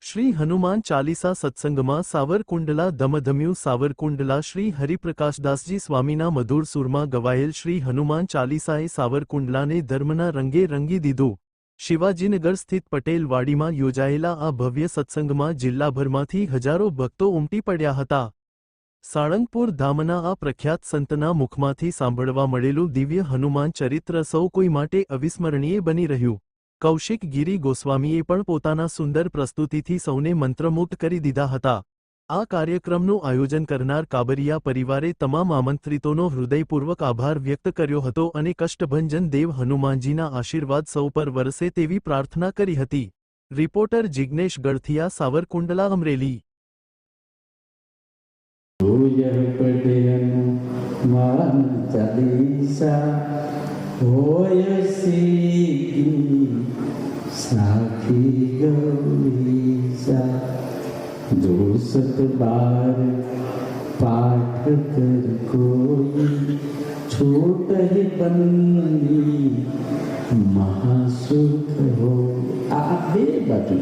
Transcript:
શ્રી હનુમાન ચાલીસા સત્સંગમાં સાવરકુંડલા ધમધમ્યું સાવરકુંડલા શ્રી હરિપ્રકાશદાસજી સ્વામીના મધુર સુરમાં ગવાયેલ શ્રી હનુમાન ચાલીસાએ સાવરકુંડલાને ધર્મના રંગે રંગી દીધું। શિવાજીનગર સ્થિત પટેલ વાડીમાં યોજાયેલા આ ભવ્ય સત્સંગમાં જિલ્લાભરમાંથી હજારો ભક્તો ઉમટી પડ્યા હતા। સાળંગપુર ધામના આ પ્રખ્યાત સંતના મુખમાંથી સાંભળવા મળેલું દિવ્ય હનુમાન ચરિત્ર સૌ કોઈ માટે અવિસ્મરણીય બની રહ્યું। કૌશિક ગિરી ગોસ્વામીએ પણ પોતાના સુંદર પ્રસ્તુતિથી સૌને મંત્રમુગ્ધ કરી દીધા હતા। આ કાર્યક્રમનું આયોજન કરનાર કાબરિયા પરિવારે તમામ આમંત્રિતોનો હૃદયપૂર્વક આભાર વ્યક્ત કર્યો હતો અને કષ્ટભંજન દેવ હનુમાનજીના આશીર્વાદ સૌ પર વરસે તેવી પ્રાર્થના કરી હતી। રિપોર્ટર જિગ્નેશ ગળથિયા, સાવરકુંડલા, અમરેલી। साखी गौरीसा 200 बार पाठ कर कोई छूट ही बननी महासुख हो। आ बे बाजू